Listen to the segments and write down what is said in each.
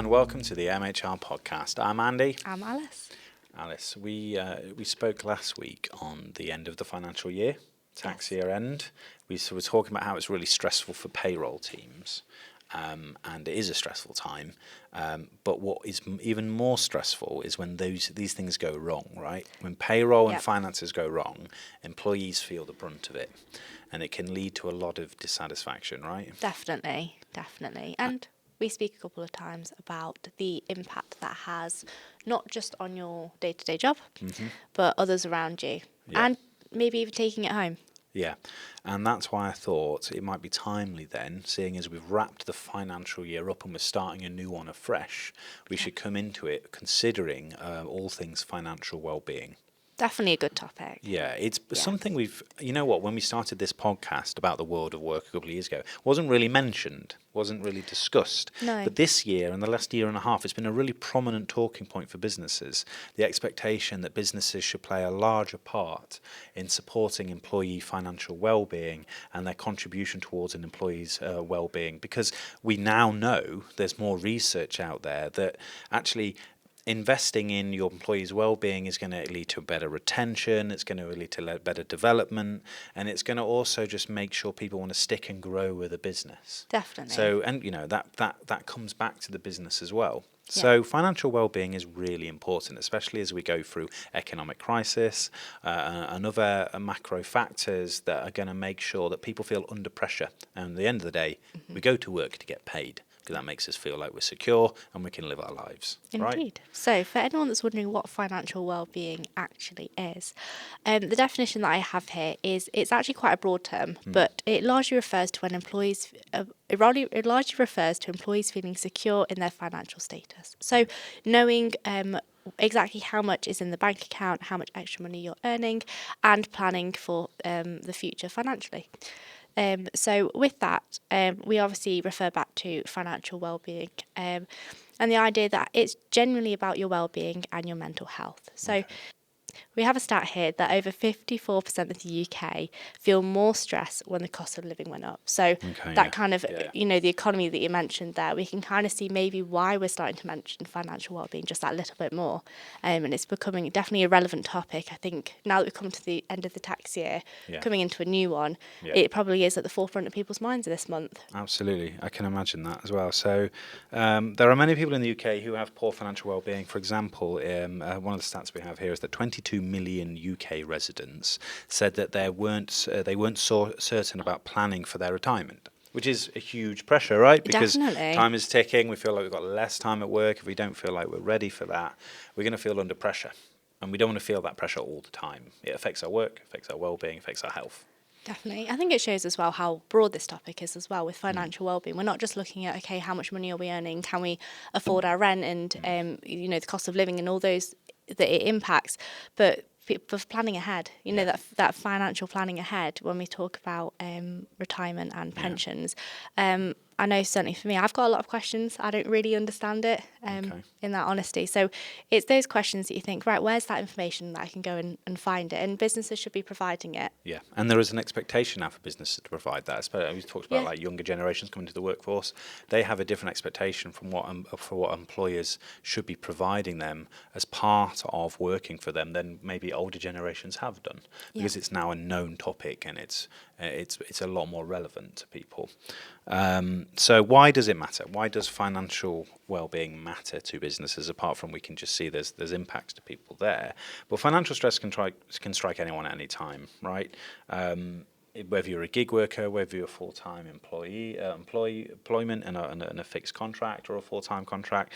and welcome to the MHR podcast. I'm Andy. I'm Alice. Alice, we spoke last week on the end of the financial year, tax year end. We were talking about how it's really stressful for payroll teams, and it is a stressful time. But what is even more stressful is when these things go wrong, right? When payroll and finances go wrong, employees feel the brunt of it, and it can lead to a lot of dissatisfaction, right? Definitely. And we speak a couple of times about the impact that has not just on your day-to-day job, but others around you, and maybe even taking it home. Yeah, and that's why I thought it might be timely then, seeing as we've wrapped the financial year up and we're starting a new one afresh, we should come into it considering all things financial well-being. Definitely a good topic. Yeah, it's something you know what, when we started this podcast about the world of work a couple of years ago, wasn't really mentioned, wasn't really discussed. No. But this year and the last year and a half, it's been a really prominent talking point for businesses. The expectation that businesses should play a larger part in supporting employee financial well-being and their contribution towards an employee's well-being. Because we now know, there's more research out there, that actually investing in your employees' well-being is going to lead to better retention, it's going to lead to better development, and it's going to also just make sure people want to stick and grow with a business. Definitely. So, and you know, that comes back to the business as well. So financial well-being is really important, especially as we go through economic crisis and other macro factors that are going to make sure that people feel under pressure. And at the end of the day, we go to work to get paid, because that makes us feel like we're secure and we can live our lives. Indeed. Right? So for anyone that's wondering what financial well-being actually is, the definition that I have here is it's actually quite a broad term, but it largely refers to when employees it largely refers to employees feeling secure in their financial status. So knowing exactly how much is in the bank account, how much extra money you're earning, and planning for the future financially. So with that, we obviously refer back to financial well-being and the idea that it's generally about your well-being and your mental health. So we have a stat here that over 54% of the UK feel more stress when the cost of living went up. So kind of, you know, the economy that you mentioned there, we can kind of see maybe why we're starting to mention financial well-being just that little bit more. And it's becoming definitely a relevant topic. I think now that we've come to the end of the tax year, coming into a new one, it probably is at the forefront of people's minds this month. Absolutely. I can imagine that as well. So there are many people in the UK who have poor financial well-being. For example, one of the stats we have here is that 22 million UK residents said that they weren't so certain about planning for their retirement, which is a huge pressure, right? Because time is ticking. We feel like we've got less time at work. If we don't feel like we're ready for that, we're going to feel under pressure. And we don't want to feel that pressure all the time. It affects our work, affects our well-being, affects our health. Definitely. I think it shows as well how broad this topic is as well with financial well-being. We're not just looking at, okay, how much money are we earning? Can we afford our rent and, you know, the cost of living and all those that it impacts, but for planning ahead, you know, that financial planning ahead when we talk about retirement and pensions. I know certainly for me, I've got a lot of questions. I don't really understand it in that honesty. So it's those questions that you think, right, where's that information that I can go and find it? And businesses should be providing it. Yeah, and there is an expectation now for businesses to provide that. We talked about like younger generations coming to the workforce. They have a different expectation from what employers should be providing them as part of working for them than maybe older generations have done, because it's now a known topic and it's a lot more relevant to people. So why does it matter? Why does financial well-being matter to businesses, apart from we can just see there's impacts to people there? But financial stress can strike anyone at any time, right? Whether you're a gig worker, whether you're a full-time employment and a fixed contract or a full-time contract,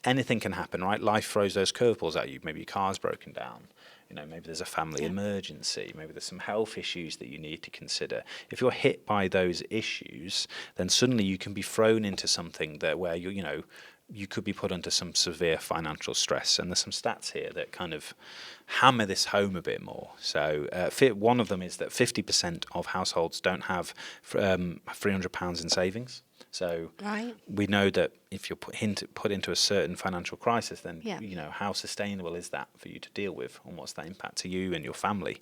anything can happen, right? Life throws those curveballs at you. Maybe your car's broken down. You know, maybe there's a family emergency. Maybe there's some health issues that you need to consider. If you're hit by those issues, then suddenly you can be thrown into something where you could be put under some severe financial stress. And there's some stats here that kind of hammer this home a bit more. So one of them is that 50% of households don't have £300 in savings. So we know that if you're put into a certain financial crisis, then you know, how sustainable is that for you to deal with, and what's that impact to you and your family?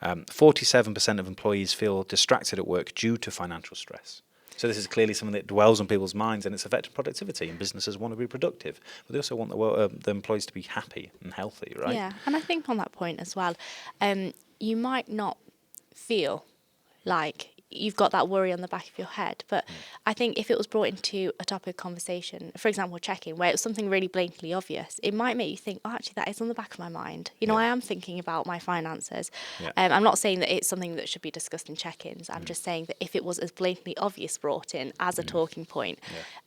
47% of employees feel distracted at work due to financial stress. So this is clearly something that dwells on people's minds, and it's affecting productivity. And businesses want to be productive, but they also want the employees to be happy and healthy, right? Yeah, and I think on that point as well, you might not feel like you've got that worry on the back of your head, but I think if it was brought into a topic of conversation, for example, checking, where it was something really blatantly obvious, it might make you think, oh, actually, that is on the back of my mind. You know, I am thinking about my finances. Yeah. I'm not saying that it's something that should be discussed in check-ins. I'm just saying that if it was as blatantly obvious brought in as a talking point,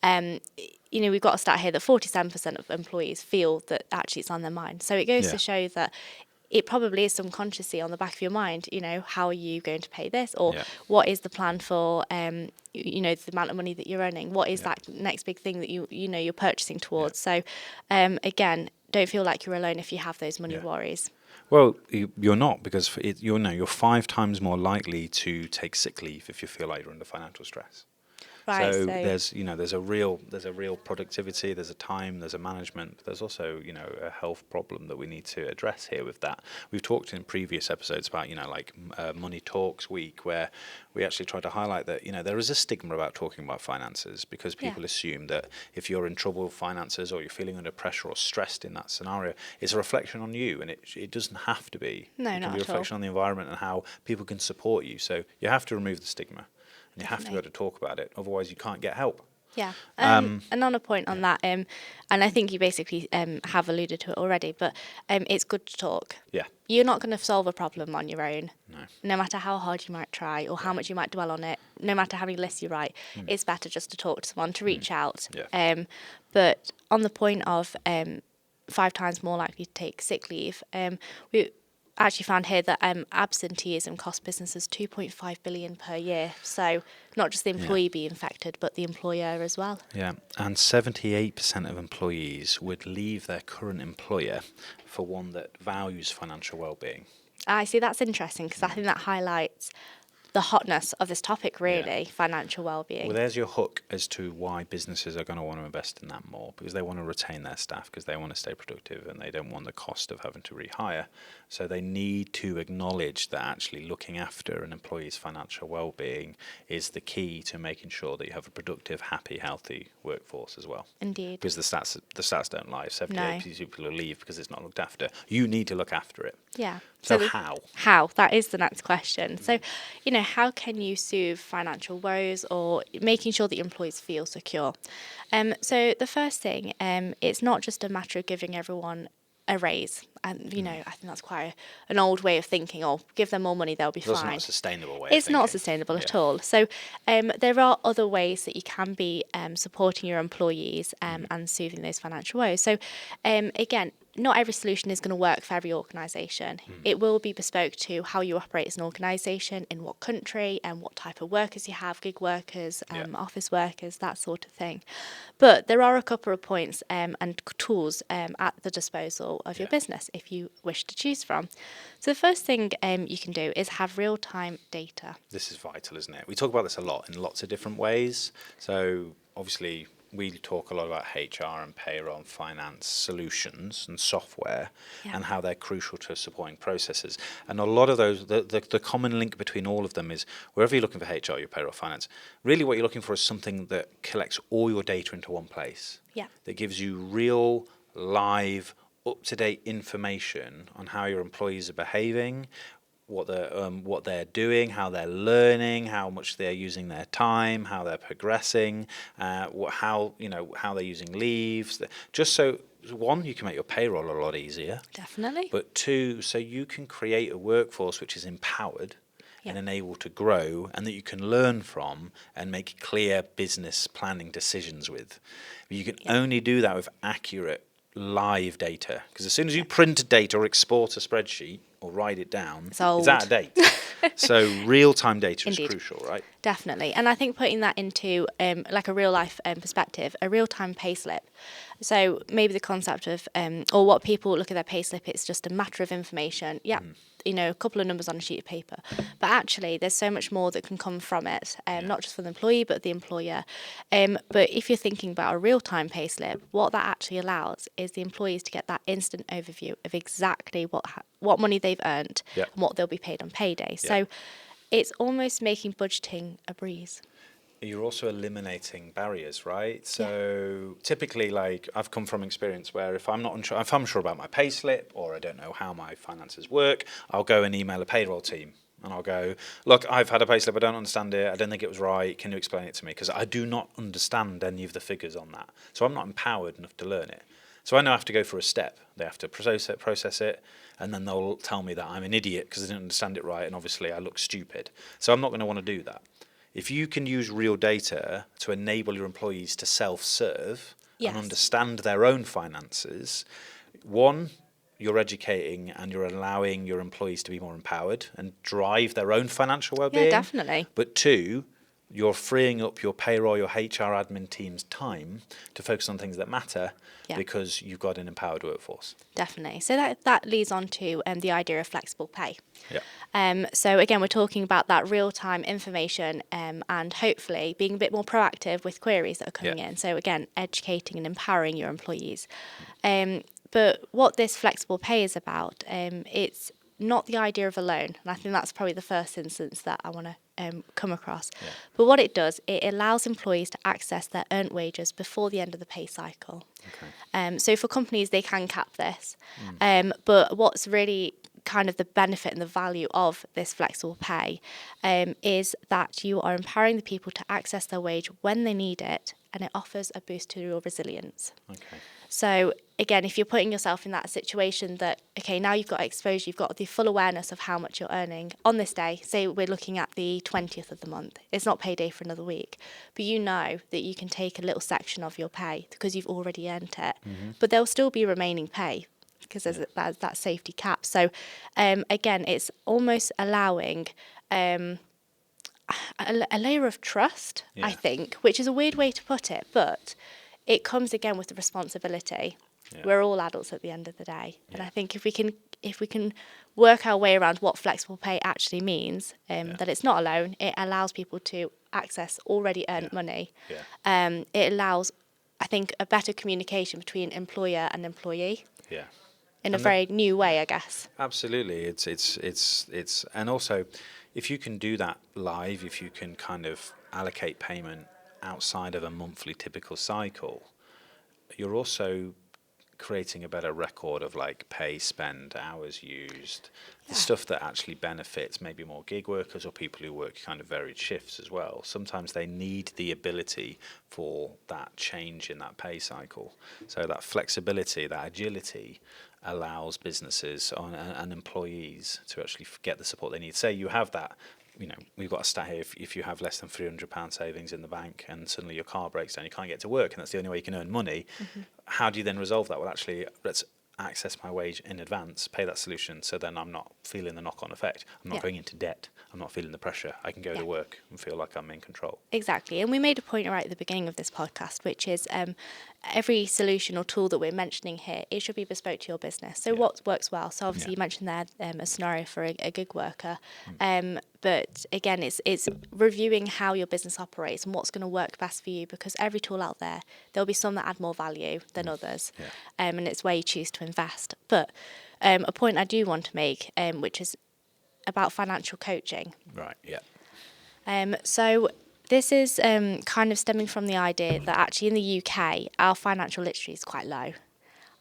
you know, we've got a stat here that 47% of employees feel that actually it's on their mind. So it goes to show that it probably is subconsciously on the back of your mind, you know, how are you going to pay this? Or what is the plan for, you know, the amount of money that you're earning? What is that next big thing that you know, you're purchasing towards? So, again, don't feel like you're alone if you have those money worries. Well, you're not, because you're 5 times more likely to take sick leave if you feel like you're under financial stress. Right, So there's a real productivity, there's a time, there's a management, but there's also a health problem that we need to address here with that. We've talked in previous episodes about like Money Talks Week, where we actually try to highlight that there is a stigma about talking about finances, because people assume that if you're in trouble with finances, or you're feeling under pressure or stressed in that scenario, it's a reflection on you, and it doesn't have to be. No, it can not be a at all. reflection on the environment and how people can support you. So you have to remove the stigma. And you have to be able to talk about it, otherwise you can't get help. Yeah, and on a point on that, and I think you basically have alluded to it already, but it's good to talk. Yeah. You're not going to solve a problem on your own. No. No matter how hard you might try, or how much you might dwell on it, no matter how many lists you write, it's better just to talk to someone, to reach out. Yeah. But on the point of 5 times more likely to take sick leave, we actually found here that absenteeism costs businesses 2.5 billion per year. So not just the employee being affected, but the employer as well. Yeah, and 78% of employees would leave their current employer for one that values financial well-being. I see, that's interesting, because I think that highlights the hotness of this topic, really, financial well-being. Well, there's your hook as to why businesses are going to want to invest in that more, because they want to retain their staff, because they want to stay productive, and they don't want the cost of having to rehire. So they need to acknowledge that actually looking after an employee's financial well-being is the key to making sure that you have a productive, happy, healthy workforce as well. Indeed. Because the stats don't lie. 78% of people will leave because it's not looked after. You need to look after it. Yeah. So how? How? That is the next question. So, how can you soothe financial woes, or making sure that your employees feel secure? So the first thing, it's not just a matter of giving everyone a raise. And, I think that's quite an old way of thinking, or give them more money, they'll be fine. That's not a sustainable way It's of not thinking. sustainable at all. So there are other ways that you can be supporting your employees and soothing those financial woes. So again, not every solution is going to work for every organisation. It will be bespoke to how you operate as an organisation, in what country, and what type of workers you have, gig workers, office workers, that sort of thing. But there are a couple of points and tools at the disposal of your business if you wish to choose from. So the first thing you can do is have real-time data. This is vital, isn't it? We talk about this a lot in lots of different ways. So obviously we talk a lot about HR and payroll and finance solutions and software and how they're crucial to supporting processes. And a lot of those, the common link between all of them is wherever you're looking for HR, your payroll, finance, really what you're looking for is something that collects all your data into one place. Yeah. That gives you real, live, up-to-date information on how your employees are behaving, what they're doing, how they're learning, how much they're using their time, how they're progressing, how they're using leaves. Just so, one, you can make your payroll a lot easier. Definitely. But two, so you can create a workforce which is empowered and enabled to grow, and that you can learn from and make clear business planning decisions with. You can only do that with accurate live data, because as soon as you print data or export a spreadsheet or write it down, it's out of date. So real-time data is crucial, right? Definitely. And I think putting that into like a real life perspective, a real-time payslip. So maybe the concept of, or what people look at their payslip, it's just a matter of information. Yeah. A couple of numbers on a sheet of paper. But actually, there's so much more that can come from it, not just for the employee, but the employer. But if you're thinking about a real-time payslip, what that actually allows is the employees to get that instant overview of exactly what money they've earned and what they'll be paid on payday. So it's almost making budgeting a breeze. you're also eliminating barriers, right? So typically, like, I've come from experience where if I'm unsure about my pay slip, or I don't know how my finances work, I'll go and email a payroll team. And I'll go, look, I've had a pay slip, I don't understand it, I don't think it was right, can you explain it to me? Because I do not understand any of the figures on that. So I'm not empowered enough to learn it. So I now have to go for a step. They have to process it, and then they'll tell me that I'm an idiot because I didn't understand it right, and obviously I look stupid. So I'm not going to want to do that. If you can use real data to enable your employees to self-serve and understand their own finances, one, you're educating and you're allowing your employees to be more empowered and drive their own financial well-being. Yeah, definitely. But two, you're freeing up your payroll, your HR admin team's time to focus on things that matter because you've got an empowered workforce. Definitely. So that leads on to the idea of flexible pay. Yeah. So again, we're talking about that real-time information and hopefully being a bit more proactive with queries that are coming in. So again, educating and empowering your employees. But what this flexible pay is about, it's not the idea of a loan. And I think that's probably the first instance that I want to come across. Yeah. But what it does, it allows employees to access their earned wages before the end of the pay cycle. Okay. So for companies, they can cap this. But what's really kind of the benefit and the value of this flexible pay is that you are empowering the people to access their wage when they need it, and it offers a boost to your resilience. Okay. So again, if you're putting yourself in that situation that, okay, now you've got exposure, you've got the full awareness of how much you're earning on this day, say we're looking at the 20th of the month, it's not payday for another week, but you know that you can take a little section of your pay because you've already earned it, but there'll still be remaining pay because there's that safety cap. So again, it's almost allowing a layer of trust, I think, which is a weird way to put it, but it comes again with the responsibility. We're all adults at the end of the day, and I think if we can work our way around what flexible pay actually means, that it's not a loan, it allows people to access already earned money. It allows, I think, a better communication between employer and employee. In a very new way, I guess. Absolutely, it's and also, if you can do that live, if you can kind of allocate payment outside of a monthly typical cycle, you're also creating a better record of like pay, spend, hours used, the stuff that actually benefits maybe more gig workers or people who work kind of varied shifts as well. Sometimes they need the ability for that change in that pay cycle. So that flexibility, that agility allows businesses and employees to actually get the support they need. Say you have that, we've got a stat here, if you have less than £300 savings in the bank and suddenly your car breaks down, you can't get to work and that's the only way you can earn money, how do you then resolve that? Well, actually, let's access my wage in advance, pay that solution, so then I'm not feeling the knock-on effect. I'm not going into debt. I'm not feeling the pressure. I can go to work and feel like I'm in control. Exactly. And we made a point right at the beginning of this podcast, which is every solution or tool that we're mentioning here, it should be bespoke to your business. So what works well? So obviously you mentioned there a scenario for a gig worker. But again, it's reviewing how your business operates and what's going to work best for you, because every tool out there, there'll be some that add more value than others. And it's where you choose to invest. But a point I do want to make, which is about financial coaching. Right, yeah. So this is kind of stemming from the idea that actually in the UK, our financial literacy is quite low.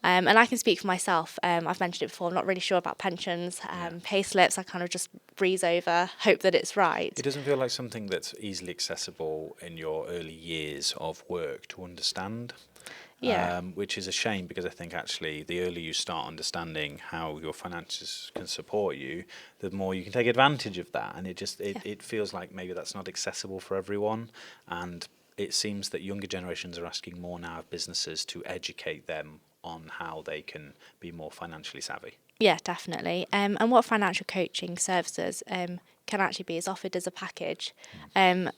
And I can speak for myself. I've mentioned it before. I'm not really sure about pensions, pay slips. I kind of just breeze over, hope that it's right. It doesn't feel like something that's easily accessible in your early years of work to understand. Which is a shame, because I think actually the earlier you start understanding how your finances can support you, the more you can take advantage of that. And it feels like maybe that's not accessible for everyone. And it seems that younger generations are asking more now of businesses to educate them on how they can be more financially savvy. Yeah, definitely. And what financial coaching services can actually be is offered as a package,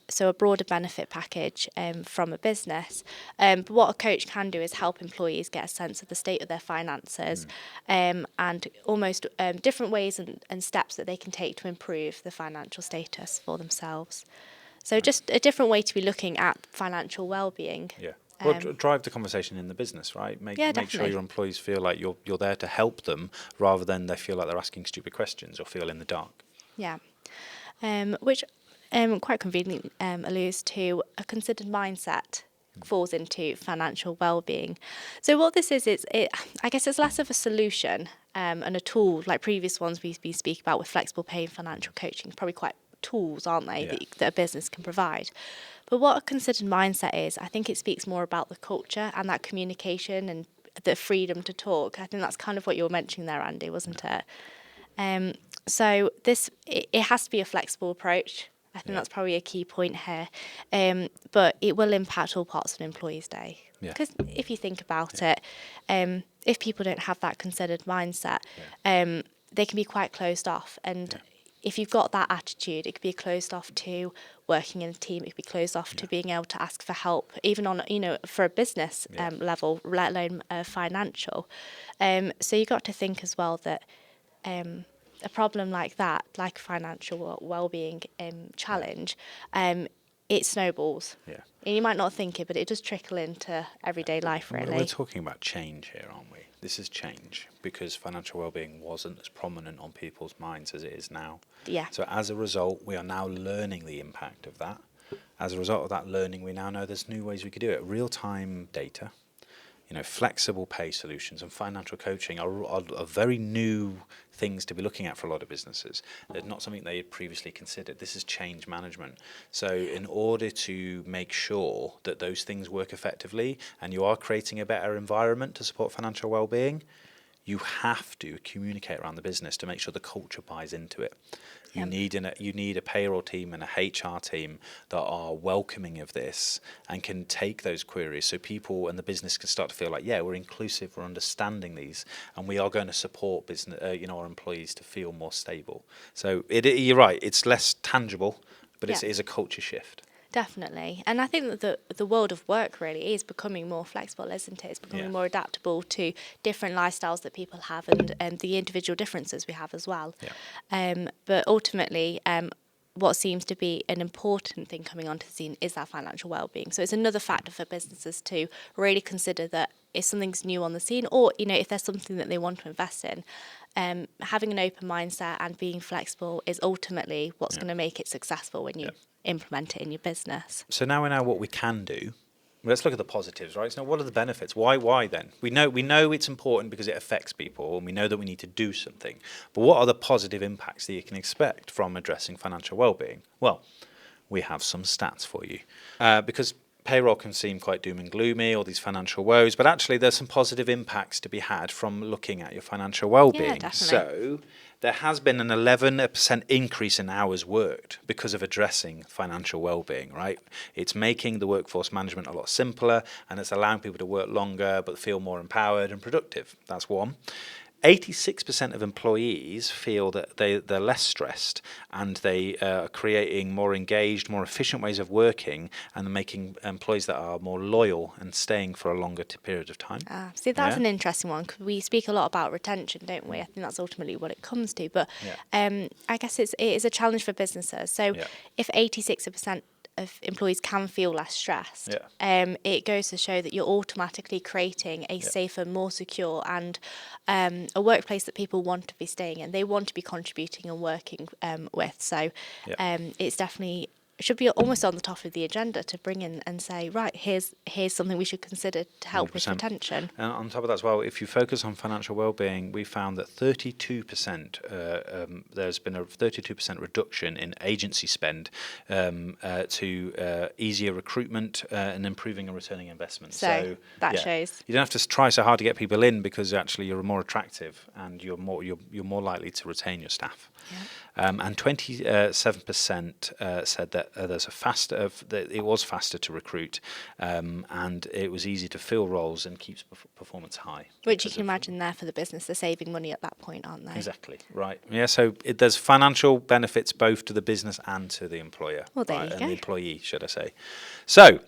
so a broader benefit package from a business. But what a coach can do is help employees get a sense of the state of their finances and almost different ways and steps that they can take to improve the financial status for themselves. So just a different way to be looking at financial well-being. Yeah. Well, drive the conversation in the business, right? Make sure your employees feel like you're there to help them, rather than they feel like they're asking stupid questions or feel in the dark. Yeah. Which quite conveniently alludes to a considered mindset falls into financial well-being. So what this is, I guess it's less of a solution and a tool like previous ones we've been speaking about with flexible pay and financial coaching. Probably quite tools, aren't they, that a business can provide. But what a considered mindset is, I think it speaks more about the culture and that communication and the freedom to talk. I think that's kind of what you were mentioning there, Andy, wasn't it? So it has to be a flexible approach. I think that's probably a key point here. But it will impact all parts of an employee's day. Because if you think about it, if people don't have that considered mindset, they can be quite closed off. And if you've got that attitude, it could be closed off to working in a team. It could be closed off to being able to ask for help, even on, for a business level, let alone financial. So you've got to think as well that a problem like that, like financial well-being challenge, it snowballs. Yeah. And you might not think it, but it does trickle into everyday life, really. We're talking about change here, aren't we? This is change because financial well-being wasn't as prominent on people's minds as it is now. Yeah. So as a result, we are now learning the impact of that. As a result of that learning, we now know there's new ways we could do it. Real-time data, flexible pay solutions and financial coaching are very new things to be looking at for a lot of businesses. They're not something they had previously considered. This is change management. So in order to make sure that those things work effectively and you are creating a better environment to support financial well-being, you have to communicate around the business to make sure the culture buys into it. You need a payroll team and a HR team that are welcoming of this and can take those queries so people and the business can start to feel like, we're inclusive, we're understanding these, and we are going to support business, our employees to feel more stable. So you're right, it's less tangible, but it is a culture shift. Definitely. And I think that the world of work really is becoming more flexible, isn't it? It's becoming more adaptable to different lifestyles that people have and the individual differences we have as well. Yeah. But ultimately, what seems to be an important thing coming onto the scene is that financial well-being. So it's another factor for businesses to really consider that if something's new on the scene or, if there's something that they want to invest in, having an open mindset and being flexible is ultimately what's going to make it successful when you implement it in your business. So now we know what we can do. Let's look at the positives, right? So what are the benefits? Why then? We know it's important because it affects people and we know that we need to do something. But what are the positive impacts that you can expect from addressing financial well-being? Well, we have some stats for you. Because payroll can seem quite doom and gloomy, all these financial woes, but actually there's some positive impacts to be had from looking at your financial well-being. Yeah, definitely. So there has been an 11% increase in hours worked because of addressing financial well-being, right? It's making the workforce management a lot simpler and it's allowing people to work longer but feel more empowered and productive. That's one. 86% of employees feel that they're less stressed and they are creating more engaged, more efficient ways of working and making employees that are more loyal and staying for a longer period of time. See, that's an interesting one because we speak a lot about retention, don't we? I think that's ultimately what it comes to. But I guess it is a challenge for businesses. So if 86% of employees can feel less stressed, it goes to show that you're automatically creating a safer, more secure and a workplace that people want to be staying in. They want to be contributing and working with. So it's definitely should be almost on the top of the agenda to bring in and say, right, here's something we should consider to help 100%. With retention. And on top of that as well, if you focus on financial well-being, we found that 32%, there's been a 32% reduction in agency spend to easier recruitment and improving and returning investment. So that shows. You don't have to try so hard to get people in because actually you're more attractive and you're more likely to retain your staff. Yeah. And 27% said that that it was faster to recruit, and it was easy to fill roles and keeps performance high. Which you can imagine there for the business, they're saving money at that point, aren't they? Exactly, right. Yeah, so there's financial benefits both to the business and to the employer. Well, there you go. And the employee, should I say. So,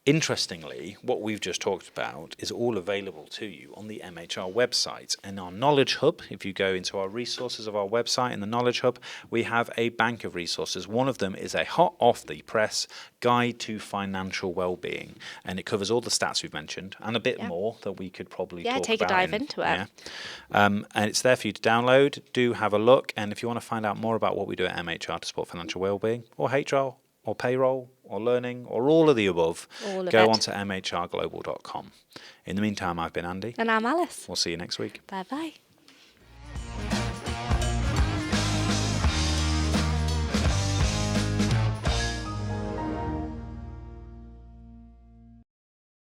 Interestingly, what we've just talked about is all available to you on the MHR website. And our Knowledge Hub, if you go into our resources of our website in the Knowledge Hub, we have a bank of resources. One of them is a hot off the press guide to financial well-being. And it covers all the stats we've mentioned and a bit more that we could probably talk about. Take a dive into it. Yeah. And it's there for you to download. Do have a look. And if you want to find out more about what we do at MHR to support financial well-being, or HR, or payroll, or learning, or all of the above, go on to mhrglobal.com. In the meantime, I've been Andy. And I'm Alice. We'll see you next week. Bye-bye.